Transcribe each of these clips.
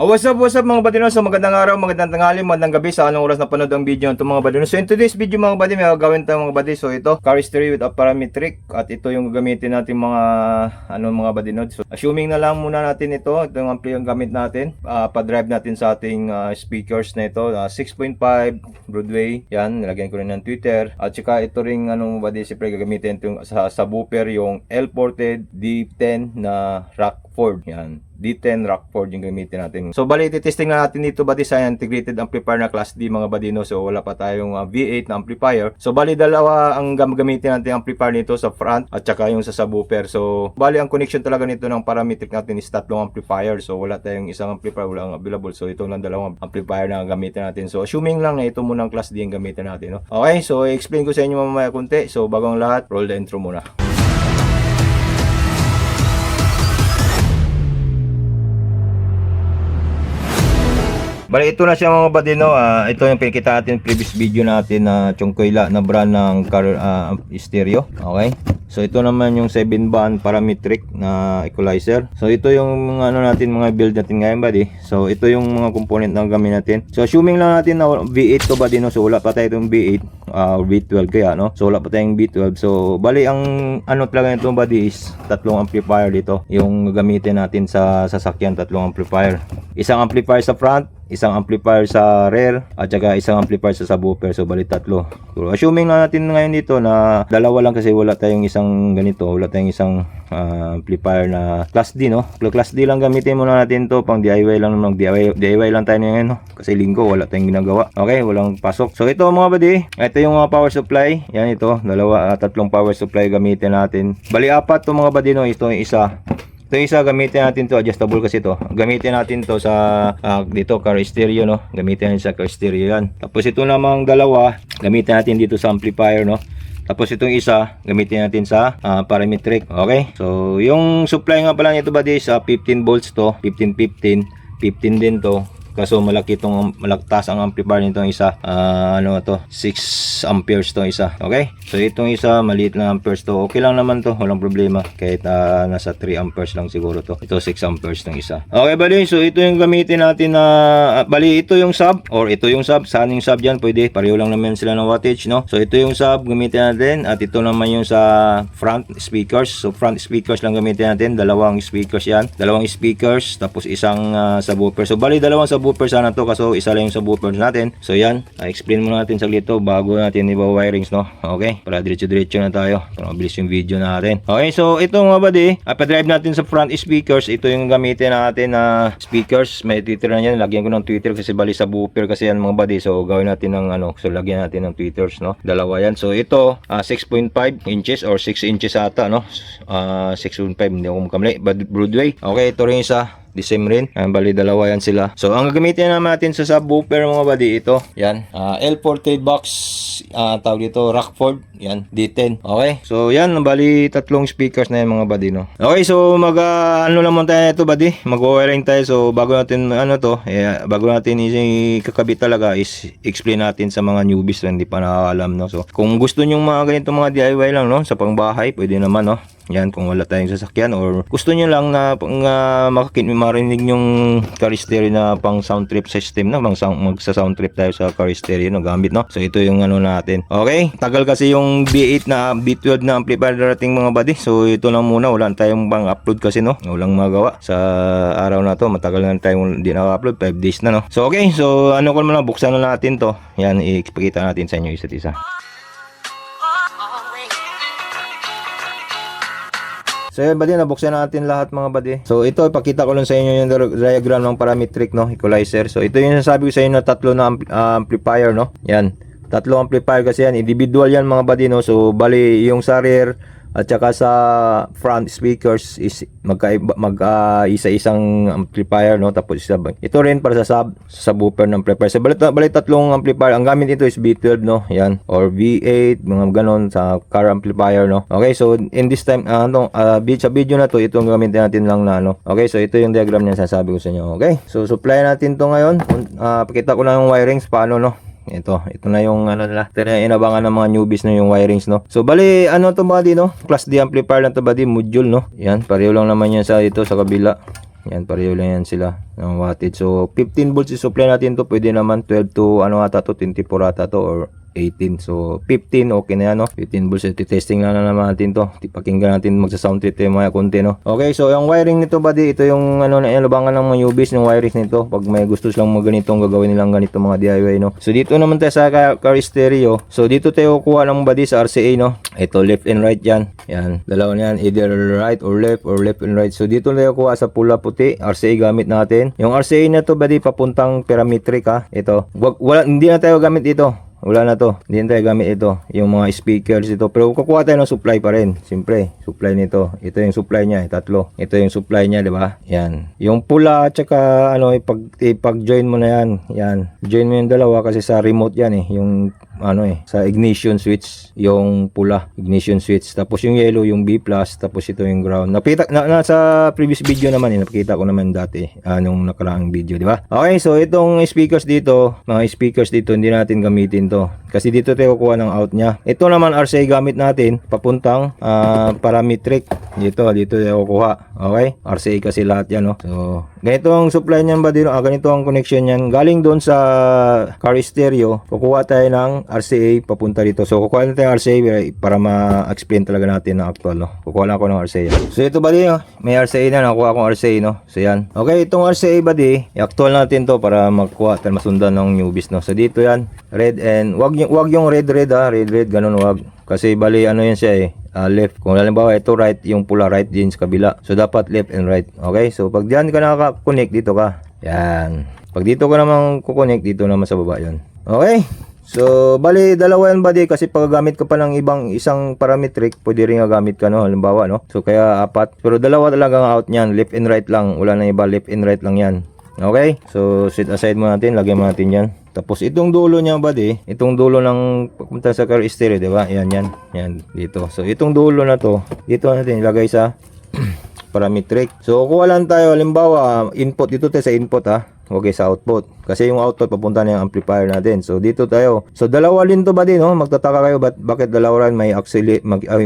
What's up mga badino? So magandang araw, magandang tanghali, magandang gabi sa anong oras na panood ang video nito mga badino. So in today's video mga badino, may gagawin tayo mga badino. So ito, car stereo with a parametric. At ito yung gagamitin natin mga badino. So assuming na lang muna natin ito yung ampli yung gamit natin. Pa-drive natin sa ating speakers na ito. 6.5 Broadway. Yan, nilagyan ko rin ng tweeter. At saka ito ring mga badino, siyempre gagamitin ito sa subwoofer yung L-ported D10 na Rockford. Yan. D10 Rockford yung gamitin natin. So bali testing na natin dito bali sa integrated amplifier na class D mga badino. So wala pa tayong V8 na amplifier. So bali dalawa ang gamitin natin amplifier nito sa front at saka yung sa subwoofer. So bali ang connection talaga nito ng parametric natin is tatlong amplifier. So wala tayong isang amplifier, wala available. So ito lang dalawang amplifier na gamitin natin. So assuming lang na ito muna ang class D yung gamitin natin, no? Okay, so i-explain ko sa inyo mamaya konti. So bago ang lahat, roll the intro muna. Bali ito na siya mga badino. Ito yung pinakita natin previous video natin na Chongkoila na brand ng car stereo. Okay. So ito naman yung 7-band parametric na equalizer. So ito yung natin mga build natin ngayon buddy. So ito yung mga component na gamit natin. So assuming lang natin na V8 to buddy, no. So wala pa tayo itong V8 V12 kaya, no. So wala pa tayong V12. So bali ang talaga nito buddy is tatlong amplifier dito. Yung gagamitin natin sa sasakyan, tatlong amplifier. Isang amplifier sa front, isang amplifier sa rear, at saka isang amplifier sa subwoofer. So bali tatlo. So assuming na natin ngayon dito na dalawa lang kasi wala tayong isang ganito, wala tayong isang amplifier na class D, no. Class D lang gamitin muna natin to, pang DIY lang naman, DIY lang tayo ngayon, no. Kasi linggo wala tayong ginagawa. Okay, walang pasok. So ito mga buddy, ito yung mga power supply. Yan ito, tatlong power supply gamitin natin. Bali apat to mga buddy, no. Ito yung isa. Ito yung isa gamitin natin to, adjustable kasi to. Gamitin natin to sa dito car stereo, no. Gamitin natin sa car stereo yan. Tapos ito namang dalawa, gamitin natin dito sa amplifier, no. Tapos itong isa, gamitin natin sa parametric. Okay? So yung supply nga pala nito buddy sa 15 volts to, 15 din to. Kaso malaki itong malaktas ang amplifier nitong isa. 6 amperes to isa. Okay? So itong isa maliit na amperes to. Okay lang naman to, walang problema. Kahit nasa 3 amperes lang siguro to. Ito 6 amperes ng isa. Okay bali, so ito yung gamitin natin na bali ito yung sub or ito yung sub. Saan yung sub dyan? Pwede. Pareho lang naman sila ng wattage, no? So ito yung sub gamitin natin at ito naman yung sa front speakers. So front speakers lang gamitin natin. Dalawang speakers yan. Dalawang speakers tapos isang subwoofer. So bali dalawang subwoofer sana to kaso isa lang yung subwoofer natin. So yan, explain muna natin saglit to bago natin iba-wirings, no. Okay, para diretso-diretso na tayo para mabilis yung video natin. Okay, so ito mga buddy, pa-drive natin sa front speakers. Ito yung gamitin natin na speakers. May tweeter na yan, lagyan ko ng tweeter kasi bali subwoofer kasi yan mga buddy. So gawin natin ng so lagyan natin ng tweeters, no. Dalawa yan. So ito 6.5 inches or 6 inches ata, no. 6.5 hindi ako makamali, Broadway. Okay, ito rin isa the same rin. Bali dalawa yan sila. So ang gagamitin naman natin sa subwoofer mga buddy, ito yan, L-ported box, tawag dito Rockford, yan D10. Okay, so yan bali tatlong speakers na yan mga buddy, no. Okay, so naman tayo ito buddy, mag-wiring tayo. So bago natin bago natin ikakabit talaga is explain natin sa mga newbies na hindi pa nakakalam, no. So kung gusto nyo mga ganito mga DIY lang, no, sa pangbahay pwede naman, no. Yan, kung wala tayong sasakyan or gusto nyo lang na marinig yung car stereo na pang sound trip system, na magsa sound trip tayo sa car stereo na gamit, no. So ito yung natin. Okay, tagal kasi yung V8 na V12 na amplifier darating mga buddy. So ito lang muna, wala tayong bang upload kasi, no. Walang magawa sa araw na to, matagal na tayong hindi na-upload, 5 days na, no. So okay, so ko muna, buksan na natin to. Yan, ipakita natin sa inyo isa't isa. So yan buddy, nabuksan natin lahat mga buddy. So ito, ipakita ko lang sa inyo yung diagram ng parametric, no, equalizer. So ito yung sasabi ko sa inyo na tatlo na amplifier, no. Yan, tatlo amplifier kasi yan, individual yan mga buddy, no. So bali yung sa rear at saka sa front speakers is isa-isang amplifier, no. Tapos ito rin para sa subwoofer ng amplifier. So bali tatlong amplifier. Ang gamit ito is V12, no. Yan, or V8, mga ganon sa car amplifier, no. Okay, so in this time sa video na to, ito ang gamitin natin lang na, no. Okay, so ito yung diagram niya sasabi ko sa inyo. Okay, so supply natin to ngayon. Pakita ko lang yung wirings paano, no. Ito na yung inabangan ng mga newbies na yung wirings, no. So bali to buddy, no, class D amplifier lang to buddy, module, no. Yan, pareho lang naman yan sa ito sa kabila. Yan, pareho lang yan sila ng wattage. So 15 volts i-supply natin to, pwede naman 12 to ano ata to, 24 ata to or 18. So 15 okay na yan, no? 15 volts. Testing lang na naman natin to. Pakinggan natin, magsa-sound trip tayo mga konti, no? Okay, so yung wiring nito buddy, ito yung ano na lubangan ng mga UBs ng wiring nito. Pag may gusto silang mga ganitong gagawin nilang ganito mga DIY, no? So dito naman tayo sa car stereo. So dito tayo kukuha ng buddy sa RCA, no? Ito left and right yan. Yan, dalawa na yan, either right or left and right. So dito tayo kuha sa pula puti, RCA gamit natin. Yung RCA na to buddy papuntang parametric, ha. Ito. Wala, hindi na tayo gamit ito. Wala na to. Hindi na tayo gamit ito. Yung mga speakers ito. Pero kukuha tayo ng supply pa rin. Siyempre, supply nito. Ito yung supply niya. Tatlo. Ito yung supply niya, di ba? Yan. Yung pula at saka ano, ipag-join mo na yan. Yan. Join mo yung dalawa kasi sa remote yan eh. Yung ano eh, sa ignition switch, yung pula, ignition switch. Tapos yung yellow, yung B+, tapos ito yung ground. Nasa previous video naman eh, napakita ko naman dati, nung nakaraang video, di ba? Okay, so itong speakers dito, mga speakers dito, hindi natin gamitin to. Kasi dito tayo kukuha ng out niya. Ito naman RCA gamit natin, papuntang parametric. Dito tayo kukuha. Okay? RCA kasi lahat yan, no? So, ganito ang supply niyan ba dito? Ganito ang connection niyan. Galing doon sa car stereo, kukuha tayo ng RCA papunta dito. So, kukuha natin RCA para ma-explain talaga natin na actual, no? Kukuha lang ako ng RCA. So, ito ba dito? May RCA na. Nakuha akong RCA, no? So, yan. Okay, itong RCA ba di? I-actual natin to para magkuha at masundan ng newbies, no? So, dito yan. Red and wag yung red ha. Red, ganun wag. Kasi bali ano yan siya eh. Left. Kung halimbawa ito right, yung pula right din sa kabila. So, dapat left and right. Okay? So, pag diyan ka nakaka-connect, dito ka. Yan. Pag dito ka naman kukonect, dito naman sa baba yan. Okay? So, bali, dalawa yan buddy kasi pag gamit ka pa ng isang parametric, pwede rin gamit ka, no? Halimbawa, no? So, kaya apat. Pero dalawa talagang out niyan. Left and right lang. Wala na iba. Left and right lang yan. Okay? So, set aside mo natin. Lagyan mo natin yan. Tapos, itong dulo niya buddy, itong dulo ng pagpunta sa car stereo, diba? Yan. Yan, dito. So, itong dulo na to, dito natin ilagay sa parametric. So, kuha lang tayo. Halimbawa, input. Dito tayo sa input, ha? Okay, sa output. Kasi yung output papunta na yung amplifier natin. So dito tayo. So dalawa din to ba din, no? Magtataka kayo bakit dalawa rin may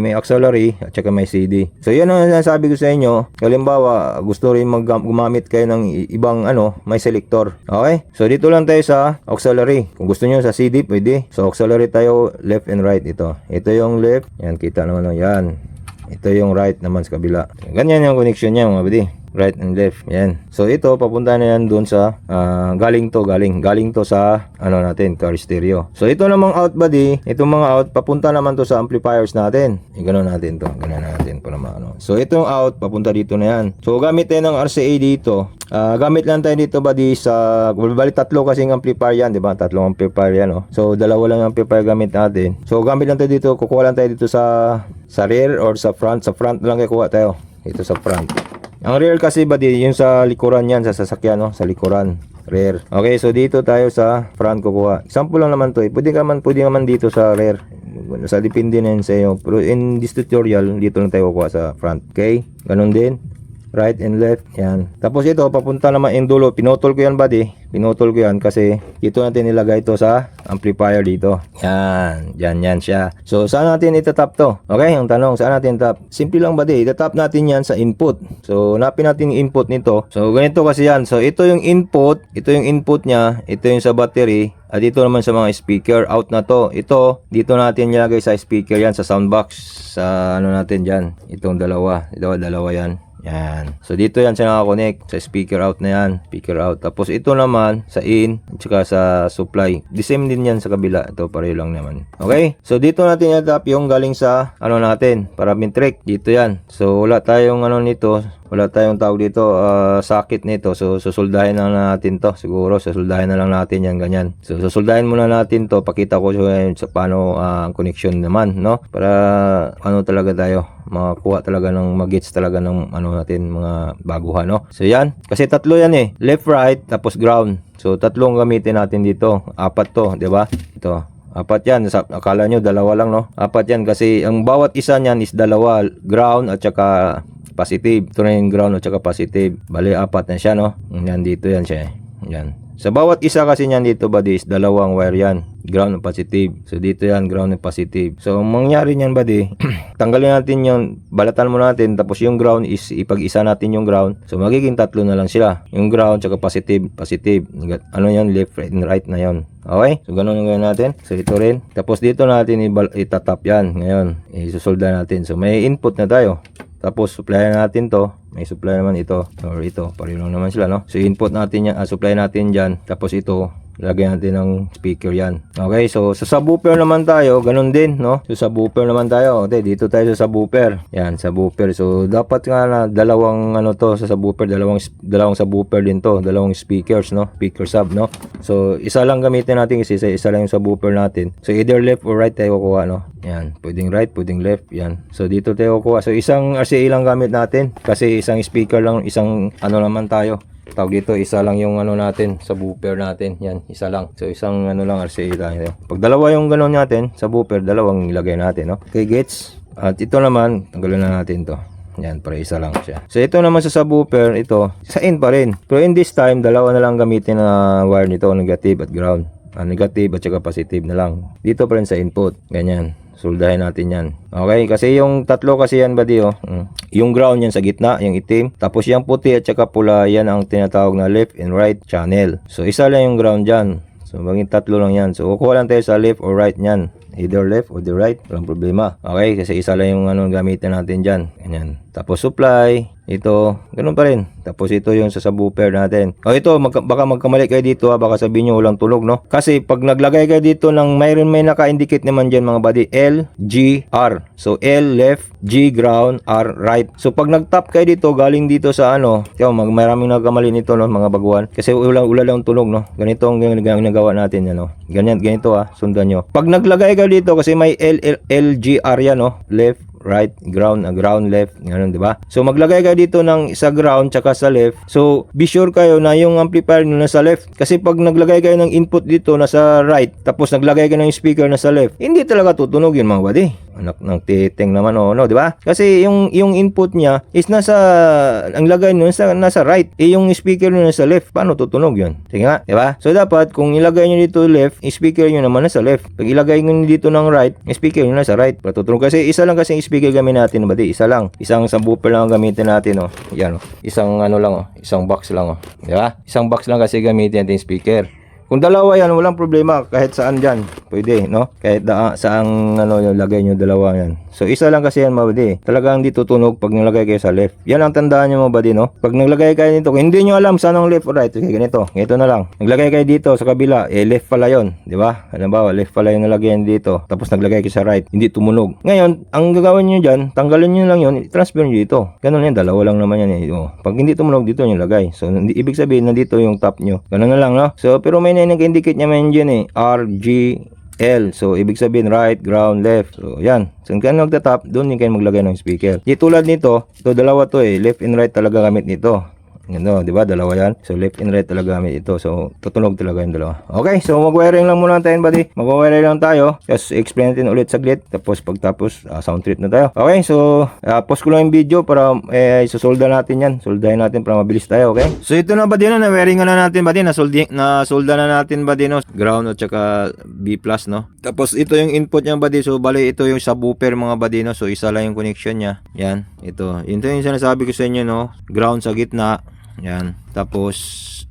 may auxiliary at saka may CD. So yan ang sinasabi ko sa inyo. Halimbawa, gusto rin gumamit kayo ng ibang may selector. Okay? So dito lang tayo sa auxiliary. Kung gusto niyo sa CD, pwede. So auxiliary tayo left and right ito. Ito yung left. Yan, kita naman yan. Ito yung right naman sa kabila. Ganyan yung connection niya, mga buddy. Right and left. Yan. So ito papunta na yan doon sa galing to sa natin, car stereo. So ito namang out buddy, itong mga out papunta naman to sa amplifiers natin. Ganoon natin to. Ganoon natin para maano. So itong out papunta dito na yan. So gamit tayo ng RCA dito. Gamit lang tayo dito buddy sa bali tatlo kasing amplifier yan, di ba? Tatlong amplifier yan, oh. So dalawa lang yung amplifier gamit natin. So gamit lang tayo dito, kukuha lang tayo dito sa rear or sa front. Sa front lang kukuha tayo. Ito sa front. Ang rear kasi buddy, yung sa likuran yan, sa sasakyan, no? Sa likuran, rear. Okay, so dito tayo sa front kukuha. Example lang naman to eh. Pwede naman dito sa rear. Sa depende na yun sa iyo. Pero in this tutorial, dito lang tayo kukuha sa front. Okay? Ganun din. Right and left. Yan. Tapos ito, papunta naman yung dulo. Pinutol ko yan buddy. Pinutol ko yan kasi dito natin nilagay ito sa amplifier dito. Yan. Yan siya. So, saan natin itatap to? Okay, yung tanong, saan natin tap? Simple lang buddy. Itatap natin yan sa input. So, napin natin yung input nito. So, ganito kasi yan. So, ito yung input. Ito yung input niya. Ito yung sa battery. At dito naman sa mga speaker. Out na to. Ito, dito natin nilagay sa speaker yan. Sa soundbox. Sa natin dyan. Itong dalawa. Dalawa yan. Yan. So, dito yan siya nakakonect. Sa speaker out na yan. Speaker out. Tapos, ito naman sa in. At saka sa supply. The same din yan sa kabila. Ito, pareho lang naman. Okay? So, dito natin i-adapt yung galing sa natin. Parametric. Dito yan. So, wala tayong nito. Wala tayong tawag dito. Socket nito. So, susuldahin na natin to. Siguro, susuldahin na lang natin yan. Ganyan. So, susuldahin muna natin to. Pakita ko sa paano ang connection naman. No? Para talaga tayo. Makakuha talaga ng mag-gets talaga ng natin mga baguhan, no? So yan, kasi tatlo yan eh, left, right, tapos ground. So tatlong gamitin natin dito, apat to, 'di ba? Ito, apat yan. Akala nyo dalawa lang, no? Apat yan kasi ang bawat isa niyan is dalawa, ground at saka positive. Ito na yung ground at saka positive. Bali apat na siya, no? Yan, dito yan siya. Yan. Sa bawat isa kasi niyan dito buddy is dalawang wire yan. Ground and positive. So dito yan, ground and positive. So ang mangyari niyan buddy, tanggalin natin yon, balatan mo natin, tapos yung ground is ipag-isa natin yung ground. So magiging tatlo na lang sila. Yung ground tsaka positive, positive. Ano yan, left, right, and right na yon. Okay? So ganun yung gawin natin. So ito rin. Tapos dito natin itatap yan. Ngayon, isusolda natin. So may input na tayo. Tapos supply natin to. May supply naman ito or ito. Pareho lang naman sila, no? So input natin yan, supply natin dyan. Tapos ito, lagyan natin ng speaker yan. Okay, so sa subwoofer naman tayo, ganun din, no? So subwoofer naman tayo. Okay, dito tayo sa subwoofer. Yan, subwoofer. So dapat nga na dalawang ano to sa subwoofer, dalawang subwoofer din to, dalawang speakers, no? Speaker sub, no? So isa lang gamitin natin kasi isa lang yung subwoofer natin. So either left or right tayo kukuha, no? Yan, pwedeng right, pwedeng left, yan. So dito tayo kukuha. So isang RCA lang gamit natin kasi isang speaker lang, isang ano naman tayo. Tawag dito, isa lang yung ano natin, subwoofer natin. Yan, isa lang. So, isang ano lang RCA tayo. Pag dalawa yung gano'n natin, subwoofer, dalawang ilagay natin, no? Okay, gets? At ito naman, tanggalin na natin to. Yan, para isa lang siya. So, ito naman sa subwoofer, ito, sa in pa rin. Pero in this time, dalawa na lang gamitin na wire nito, negative at ground. Negative at saka positive na lang. Dito pa rin sa input. Ganyan. Soldahin natin yan. Okay, kasi yung tatlo kasi yan buddy, oh. Yung ground yan sa gitna, yung itim. Tapos yung puti at saka pula, yan ang tinatawag na left and right channel. So isa lang yung ground dyan. So maging tatlo lang yan. So kukuha lang tayo sa left or right nyan. Either left or the right, walang problema. Okay, kasi isa lang yung ano gamitin natin dyan. Ganyan. Tapos supply, ito, ganun pa rin. Tapos ito yung sa subwoofer natin. O ito, baka magkamali kayo dito ha, baka sabihin nyo walang tulog, no? Kasi pag naglagay kayo dito ng may naka-indicate naman dyan mga buddy, L, G, R. So L left, G ground, R right. So pag nag-tap kayo dito, galing dito sa ano, maraming nagkamali nito, no, mga baguhan. Kasi wala lang tulog, no? Ganito ang ginagawa natin, yan, no? Ganito ha, sundan nyo. Pag naglagay kayo dito, kasi may L, G, R yan, no? Left, right, ground, ground, left, ganun, di ba? So maglagay kayo dito ng sa ground tsaka sa left. So be sure kayo na yung amplifier nyo nasa left. Kasi pag naglagay kayo ng input dito nasa right, tapos naglagay kayo ng speaker nasa left, hindi talaga tutunog yun mga buddy. Anak ng titeng naman, oh, no, di ba? Kasi yung input niya is ang lagay nyo nasa right. Yung speaker nyo nasa left, paano tutunog yun? Sige nga, di ba? So dapat kung ilagay nyo dito left, speaker nyo naman nasa left. Pag ilagay nyo dito ng right, speaker nyo nasa right. Para tutunog. Kasi isa lang kasi speaker gamitin natin, buddy. Isa lang. Isang subwoofer lang ang gamitin natin, oh. Yan, oh. Isang ano lang, oh. Isang box lang, oh. Di ba? Isang box lang kasi gamitin natin speaker. Kung dalawa yan, walang problema. Kahit saan dyan. Pwede, no? Kahit saan ano, lagay nyo dalawa yan. So, isa lang kasi yan, mabadi. Talagang di tutunog pag nilagay kayo sa left. Yan ang tandaan nyo, mabadi, no? Pag naglagay kayo dito, kung hindi nyo alam saan ang left or right, okay, ganito. Ganito na lang. Naglagay kayo dito sa kabila, left pala yon, di ba? Halimbawa, left pala yung nalagyan dito. Tapos naglagay kayo sa right, hindi tumunog. Ngayon, ang gagawin nyo dyan, tanggalin nyo lang yun, transfer nyo dito. Ganun yan, dalawa lang naman yan. Oh. Pag hindi tumunog, dito nyo lagay. So, ibig sabihin, nandito yung top nyo. Ganun na lang, no? So, pero may nag-indicate niya man dyan, R, G, L. So, ibig sabihin, right, ground, left. So, yan. So, kung kayo nagtatap, doon yung kayo maglagay ng speaker. Di tulad nito, ito, dalawa to eh. Left and right talaga gamit nito. Ano, di ba? Dalawa yan. So, left and right talaga gamit ito. So, tutunog talaga yung dalawa. Okay, so mag-wiring lang muna tayo, buddy. Mag-wiring lang tayo. Just explain natin ulit saglit. Tapos, pagtapos, sound treat na tayo. Okay, so, pause ko lang yung video para isusolda natin yan. Soldahin natin para mabilis tayo, okay? So, ito na, buddy, no? Na-wiring na natin, buddy. Na-solda na natin, buddy, no? Ground at saka B+, no? Tapos, ito yung input niya, buddy. So, bali, ito yung subwoofer, mga buddy, no? So, isa lang yung connection niya. Yan, ito. Ito yung sinasabi ko sa inyo, no? Ground sa gitna. Yan. Tapos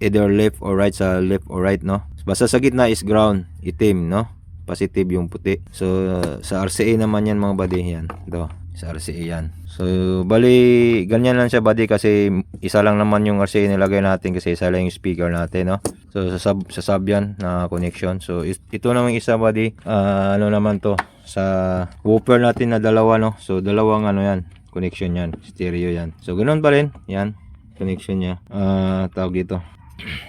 either left or right, sa left or right, no? Basta sa gitna is ground, itim, no? Positive yung puti. So sa RCA naman yan, mga buddy, yan. Ito, sa RCA yan. So bali ganyan lang siya, buddy, kasi isa lang naman yung RCA nilagay natin kasi isa lang yung speaker natin, no? So sa sub yan na connection. So ito naman isa, buddy, ano naman to, sa woofer natin na dalawa, no? So dalawang ano yan, connection yan, stereo yan. So ganoon pa rin, yan connection niya. Tawag dito.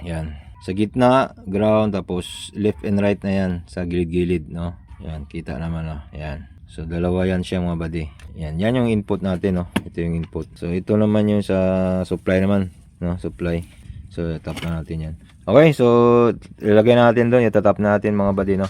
Yan. Sa gitna, ground, tapos left and right na yan sa gilid-gilid, no? Yan, kita naman, no? Yan. So dalawa yan siya, mga buddy. Yan, yan yung input natin, no? Ito yung input. So ito naman yung sa supply naman, no? Supply. So tap na natin yan. Okay, so ilagay natin doon, itatap natin, mga buddy, no?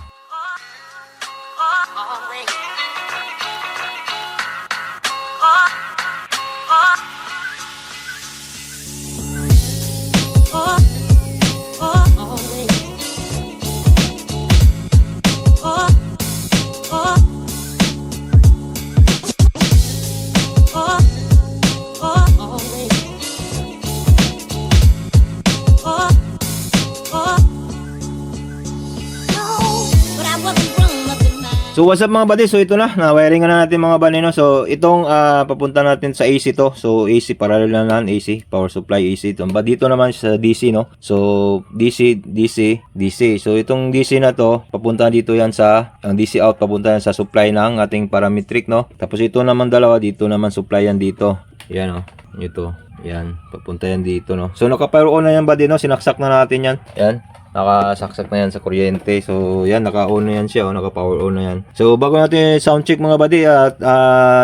So what's up mga buddy, so ito na wiring na natin mga buddy, no? So itong papunta natin sa AC to. So AC parallel na AC, power supply AC to. Dito naman sa DC, no? So DC, DC, DC. So itong DC na to, papunta dito yan sa ang DC out, papunta yan sa supply ng ating parametric, no? Tapos ito naman dalawa, dito naman supply yan dito. Yan, oh. Ito. Yan, papunta yan dito, no? So naka-power on na yan buddy, no? Sinaksak na natin yan. Yan. Nakasaksak na yan sa kuryente. So yan, naka-on na yan siya, naka-power on na yan. So bago natin sound check mga buddy, at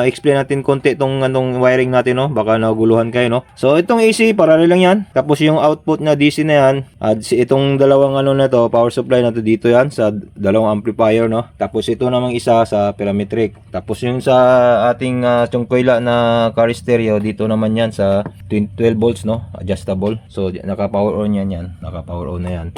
explain natin konti itong anong wiring natin, no? Baka naguluhan kayo, no? So itong AC parallel lang yan. Tapos yung output na DC na yan, itong dalawang ano na to, power supply na to dito yan sa dalawang amplifier, no? Tapos ito namang isa sa parametric. Tapos yung sa ating Chongkoila na car stereo, dito naman yan sa 12 volts, no? Adjustable. So naka-power on yan. Naka-power on na yan.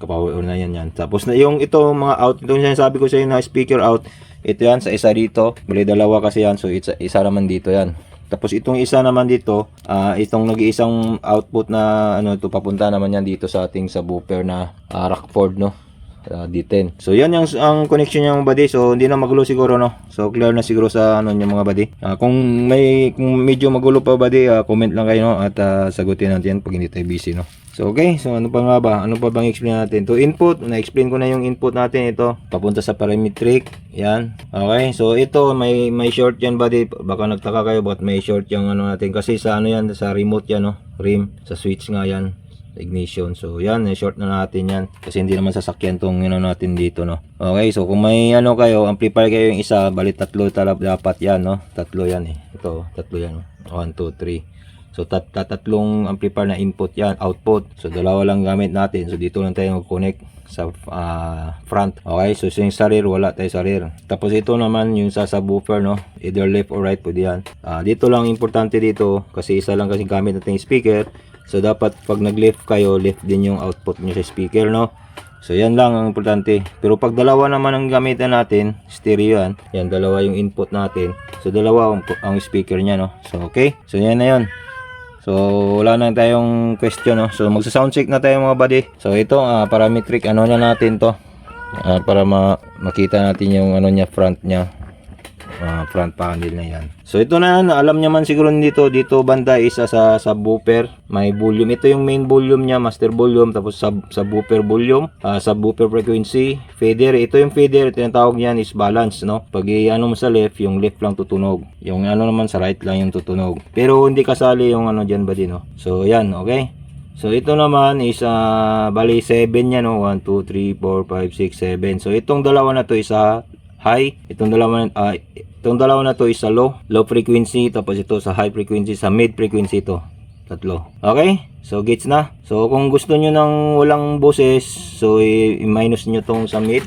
Power on na yan. Tapos na yung ito mga out, ito yung sabi ko sa inyo na speaker out, ito yan sa isa dito, bali dalawa kasi yan, so isa naman dito yan. Tapos itong isa naman dito, itong nag-iisang output na ano ito, papunta naman yan dito sa ating subwoofer na Rockford, no? D10. So yan yung ang connection niya mga buddy. So hindi na magulo siguro, no? So clear na siguro sa ano niya mga buddy. Kung medyo magulo pa buddy, comment lang kayo, no? At sagutin natin yan pag hindi tayo busy, no? So okay, so ano pa nga ba? Ano pa bang explain natin? To input, na-explain ko na yung input natin, ito. Papunta sa parametric, yan. Okay, so ito may short yan buddy. Baka nagtaka kayo bakit may short yung ano natin, kasi sa ano yan, sa remote yan, no? Rim, sa switch nga yan. Ignition. So yan, short na natin yan kasi hindi naman sasakyan tong ano natin dito, no? Okay, so kung may ano kayo, amplifier kayo yung isa, bali tatlo dapat yan, no? Tatlo yan ito, tatlo yan, 1, 2, 3. So tatlong amplifier na input yan, output. So dalawa lang gamit natin. So dito lang tayo mag-connect sa front. Okay, so yung sa rear, wala tayo sa rear. Tapos ito naman yung sa subwoofer, no? Either left or right pwede yan. Dito lang importante dito kasi isa lang kasi gamit natin yung speaker. So dapat pag nag-left kayo, left din yung output nyo sa speaker, no? So yan lang ang importante. Pero pag dalawa naman ang gamitan natin, stereo yan. Yan, dalawa yung input natin. So dalawa ang speaker nya, no? So okay, so yan na yun. So wala na tayong question, no? So magsa-sound check na tayo mga buddy. So ito parametric ano na natin to, para makita natin yung ano nya, front nya, front panel na yan. So ito na yan, alam niya man siguro dito banda isa sa subwoofer, may volume. Ito yung main volume niya, master volume, tapos subwoofer volume, subwoofer frequency, fader. Ito yung fader, tinatawag niyan is balance, no? Pag ano mo sa left, yung left lang tutunog, yung ano naman sa right lang yung tutunog, pero hindi kasali yung ano dyan ba din, no? So yan, okay. So ito naman is bali 7 yan, no? 1, 2, 3, 4, 5, 6, 7. So itong dalawa na to is high, itong dalawa na to is sa low frequency, tapos ito sa high frequency, sa mid frequency to, tatlo. Okay, so gets na. So kung gusto nyo ng walang boses, so i-minus nyo tong sa mid,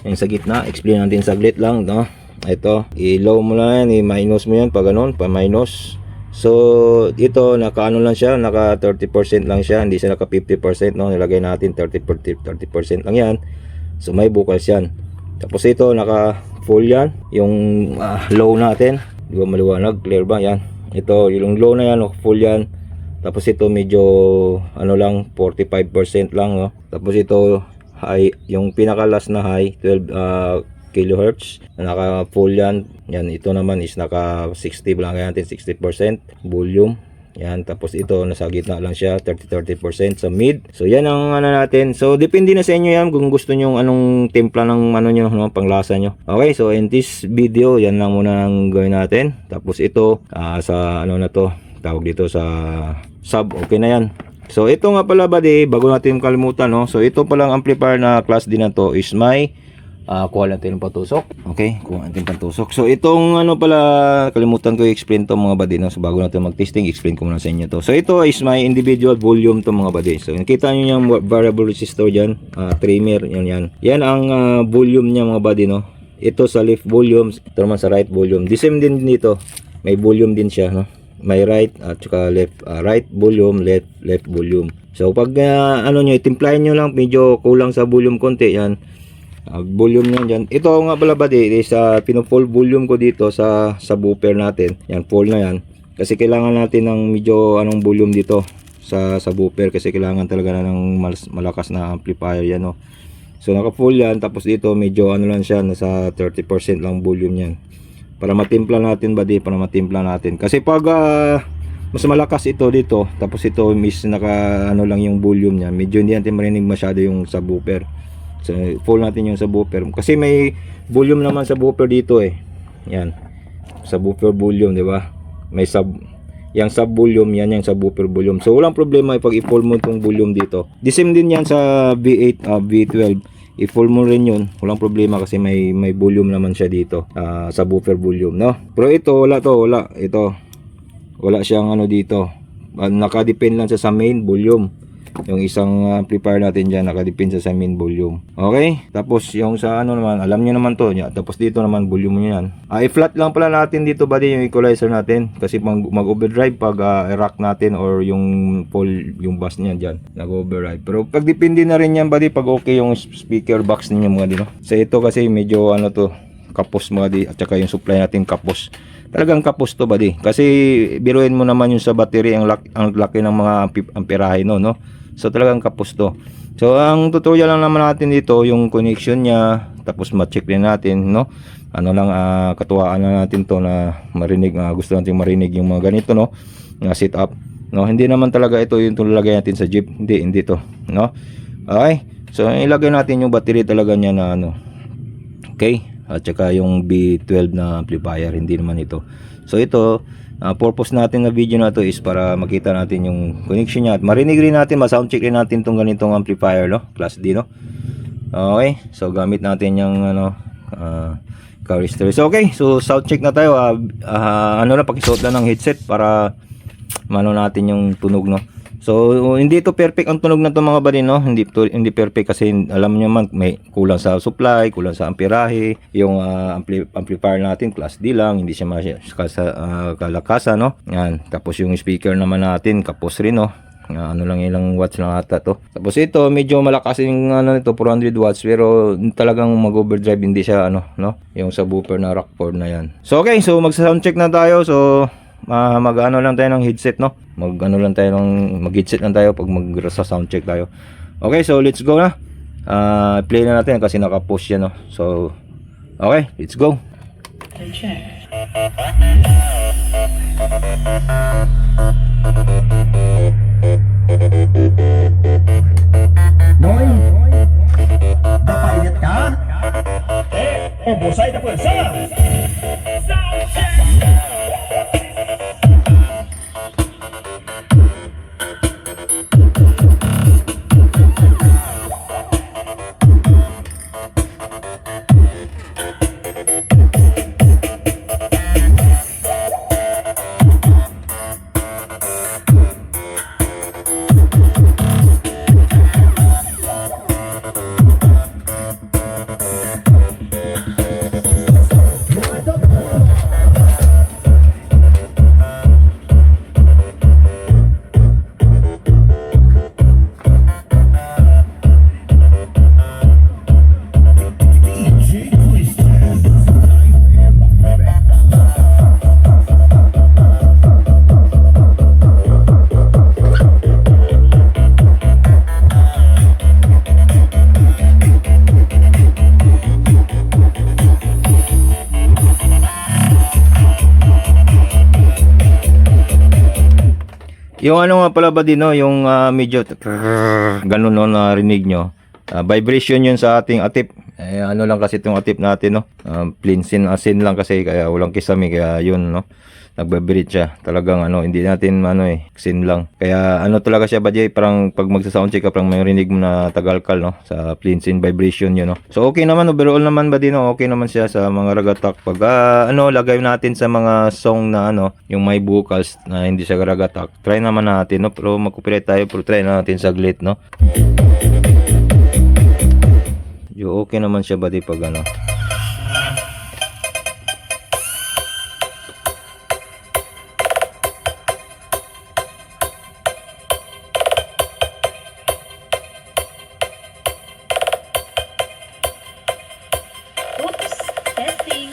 yung sa gitna. Explain natin saglit lang, no? Ito, i-low mo lang yan, i-minus mo yan pag ganun, pa minus. So ito naka ano lang siya, naka 30% lang siya, hindi siya naka 50%, no? Nilagay natin 30% lang yan. So may vocals yan. Tapos ito naka full yan, yung low natin. Di ba maliwanag? Clear ba? Yan. Ito yung low na yan, full yan. Tapos ito medyo ano lang, 45% lang, no? Tapos ito high, yung pinaka last na high 12 kilohertz, naka full yan. Yan, ito naman is naka 60 lang natin, 60% volume. Yan, tapos ito nasa gitna lang siya, 30% sa mid. So yan ang ano natin. So depende na sa inyo yan kung gusto nyo anong timpla ng ano nyo, no, panglasa nyo. Okay, so in this video, yan lang muna ang gawin natin. Tapos ito sa ano na to, tawag dito sa sub, okay na yan. So ito nga pala buddy, bago natin kalimutan, no. So ito palang amplifier na class D na to is my kuha natin ng patusok. Okay, kuha natin patusok. So itong ano pala, kalimutan ko i-explain to mga buddy, no? So bago natin mag-testing, explain ko muna sa inyo to. So ito is my individual volume to mga buddy. So nakita nyo yung variable resistor dyan, trimmer, yan. Yan ang volume niya mga buddy, no? Ito sa left volume, ito naman sa right volume. The same din dito, may volume din siya, no? May right at saka left, right volume, left volume. So pag ano nyo, itimplahin nyo lang, medyo kulang sa volume konti, yan. Volume nyo dyan. Ito nga pala buddy, is pino-full volume ko dito sa subwoofer natin. Yan, full na yan. Kasi kailangan natin ng medyo anong volume dito sa subwoofer, kasi kailangan talaga na ng malakas na amplifier yan, no? So naka full yan, tapos dito medyo ano lang siya, nasa 30% lang volume yan. Para matimpla natin buddy, para matimpla natin. Kasi pag mas malakas ito dito, tapos ito miss naka ano lang yung volume niya, medyo hindi natin marinig masyado yung subwoofer. So full natin yung subwoofer. Kasi may volume naman sa subwoofer dito eh. Yan. Subwoofer volume, di ba? May yung sub volume, yan yung subwoofer volume. So walang problema pag i-full mo itong volume dito. The same din yan sa V8, V12. I-full mo rin yun, walang problema kasi may volume naman siya dito, subwoofer volume, no? Pero ito wala to, ito wala siyang ano dito. Nakadepend lang sa main volume. Yung isang amplifier natin dyan nakadepend sa main volume. Okay? Tapos yung sa ano naman, alam niyo naman to. Tapos dito naman volume niya yan. I-flat lang pala natin dito buddy yung equalizer natin. Kasi mag-overdrive pag i-rack natin or yung yung bass niya dyan. Nag-overdrive. Pero pag depende na rin yan buddy pag okay yung speaker box ninyo mga di, no? Sa ito kasi medyo ano to, kapos mga di. At saka yung supply natin kapos. Talagang kapos to buddy. Kasi biruin mo naman yung sa battery ang laki ng mga amperahe no. So talagang kapos to. So ang tutorial lang naman natin dito yung connection niya, tapos ma-check din natin, no? Ano lang katuwaan na natin to na marinig, gusto natin marinig yung mga ganito, no? Na setup, no? Hindi naman talaga ito yung tulagay natin sa Jeep. Hindi to, no? Okay. So ilagay natin yung battery talaga niya na ano. Okay? At saka yung B12 na amplifier, hindi naman ito. So ito purpose natin na video na to is para makita natin yung connection niya at marinig rin natin, ma-soundcheck rin natin tong ganitong amplifier, no? Class D, no? Okay, so gamit natin yung ano car history. So okay, so soundcheck na tayo. Ano na, pakisuot lang ng headset para mano natin yung tunog, no? So hindi to perfect ang tunog na to mga buddy, no? Hindi perfect kasi alam niyo man may kulang sa supply, kulang sa amperahe. Yung amplifier natin class D lang, hindi siya kalakasan, no? Yan. Tapos yung speaker naman natin kapos rin, no? Ano lang, ilang watts lang ata to. Tapos ito medyo malakas yung ano nito, 400 watts, pero talagang mag-overdrive hindi siya ano, no? Yung subwoofer na Rockford na yan. So okay, so magsa-soundcheck na tayo. So mag-ano lang tayo ng headset, no? Mag-ano lang tayo ng mag-headset lang tayo pag mag-soundcheck tayo. Okay, so let's go na. Play na natin kasi naka-push yan, no? So okay, let's go. Check. Noy, napailit ka? Bosay na pwersa! Yung ano nga pala ba din, no, yung medyo ganun, no, narinig nyo, vibration yun sa ating atip. Ano lang kasi itong atip natin, no, plain asin lang kasi, kaya walang kisame, kaya yun, no, nagbe-vibrate siya. Talagang ano, hindi natin ano sin lang. Kaya ano talaga siya ba, parang pag magsa-soundcheck ka, parang may rinig mo na tagalkal, no, sa plain vibration yun, no. So okay naman, overall naman ba din, no, okay naman siya sa mga ragatak. Pag ano, lagay natin sa mga song na ano, yung may vocals na hindi siya ragatak, try naman natin, no, pero mag-copyright tayo, pero try natin saglit, no. Yo, okay naman siya ba di pag ano. Oops, testing.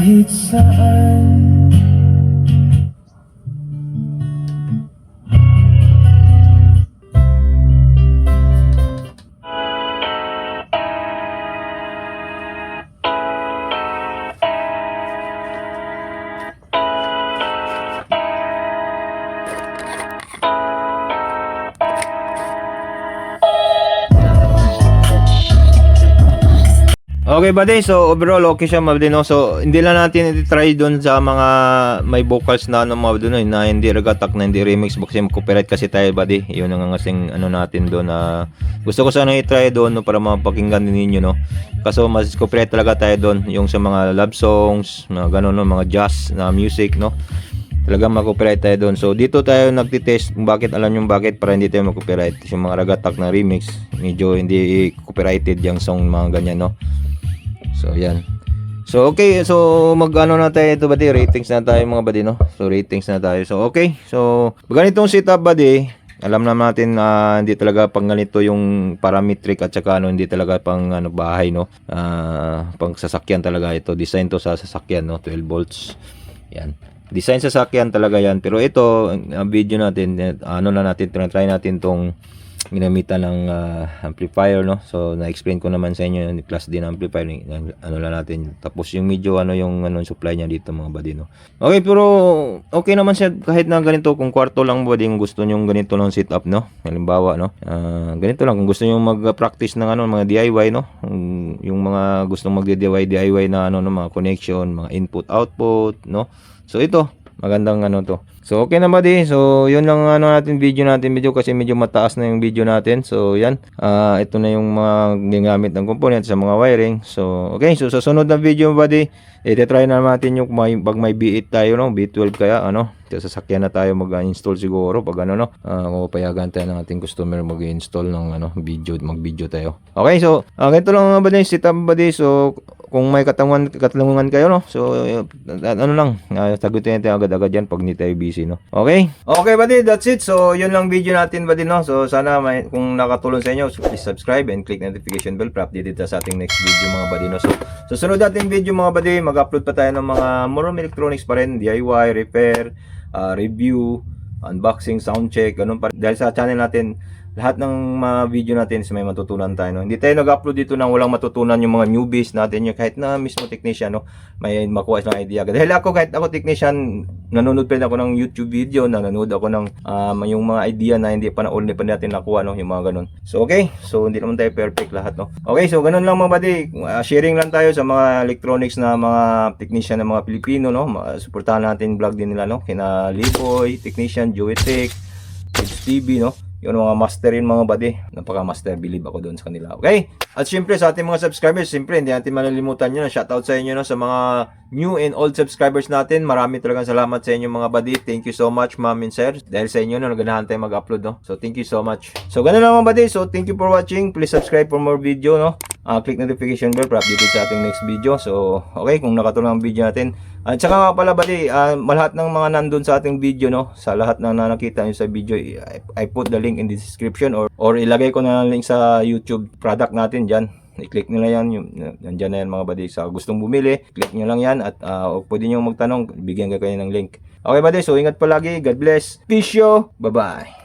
kahit saan. Okay buddy, so overall okay siya buddy no. So hindi lang natin i-try doon sa mga may vocals na ano mga buddy no, na hindi ragatak na hindi remix kasi copyright kasi tayo buddy. Yun ang ngasing ano natin doon na gusto ko sana i-try doon no, para mapakinggan din ninyo no. Kaso mas copyright talaga tayo doon yung sa mga love songs, mga ganun no, mga jazz na music no. Talagang mag-copyright tayo doon. So dito tayo nagtitest kung bakit, alam nyo bakit, para hindi tayo mag-copyright. Yung mga ragatak na remix, medyo hindi copyrighted yung song mga ganyan no. So yan. So okay, so mag-ano na tayo ito buddy, ratings na tayo mga buddy no. So ratings na tayo. So okay. So ganitong setup buddy, alam naman natin na hindi talaga pang ganito yung parametric at saka ano, hindi talaga pang ano bahay no. Pang sasakyan talaga ito. Design to sa sasakyan no, 12 volts. Yan. Design sa sasakyan talaga yan. Pero ito, ang video natin, ano na natin, try natin tong ginamitan ng amplifier no. So na-explain ko naman sa inyo yung class D na amplifier, ano lang natin. Tapos yung medyo ano yung ano supply niya dito mga buddy no. Okay, pero okay naman siya kahit na ganito, kung kwarto lang buddy, kung gusto niyo ganito lang setup no. Halimbawa no, ganito lang kung gusto niyo mag-practice ng ano mga DIY no. Yung mga gustong mag-DIY na ano no, mga connection, mga input output no. So ito magandang ano to. So okay na buddy. So yun lang ano natin video kasi medyo mataas na yung video natin. So yan. Ito na yung mga ginamit ng component sa mga wiring. So okay. So sa sunod na video buddy, i-try na natin yung pag may B8 tayo no, B12 kaya ano. Sasakyan na tayo mag-install siguro pag ano no. Kung payagan tayo ng ating customer mag-install ng ano video, mag-video tayo. Okay, so ganito lang mga buddy, setup buddy. So kung may katanungan kayo no, so ano lang, sagutin natin agad-agad yan pag hindi tayo busy no. Okay? Okay buddy, that's it. So yun lang video natin buddy no. So sana kung nakatulong sa inyo, so please subscribe and click notification bell para updated sa ating next video mga buddy no. So susunod natin video mga buddy, mag-upload pa tayo ng mga more electronics pa rin, DIY, repair, review, unboxing, sound check, ganun pa. Dahil sa channel natin, lahat ng mga video natin is may matutunan tayo no. Hindi tayo nag-upload dito nang walang matutunan yung mga newbies natin, yung kahit na mismo technician no, may makuha silang idea. Dahil ako kahit ako technician, nanonood pa rin ako ng YouTube video, nanonood ako ng yung mga idea na hindi pa natin nakuha no, yung mga ganun. So okay, so hindi naman tayo perfect lahat no. Okay, so ganun lang mga buddy, sharing lang tayo sa mga electronics na mga technician ng mga Pilipino no. Suportahan natin vlog din nila no, kina Liboy, technician, Joey Tech, TV no. Yun mga master yun mga buddy. Napaka master, believe ako doon sa kanila. Okay? At syempre sa ating mga subscribers, syempre hindi natin malilimutan yun. Shoutout sa inyo no, sa mga new and old subscribers natin. Marami talagang salamat sa inyo mga buddy. Thank you so much ma'am and sir. Dahil sa inyo no, naganahan tayo mag-upload no. So thank you so much. So ganun lang mga buddy. So thank you for watching. Please subscribe for more video no. Click notification bell para updated sa ating next video. So okay, kung nakatulong ang video natin. At saka nga pala buddy, lahat ng mga nandun sa ating video no, sa lahat ng nakita nyo sa video, I put the link in the description or ilagay ko na link sa YouTube product natin dyan. I-click nyo lang yan, nandyan na yan mga buddy. Sa gustong bumili, click nyo lang yan at pwede nyo magtanong, bigyan kayo ng link. Okay buddy, so ingat palagi, God bless, peace yo, bye bye.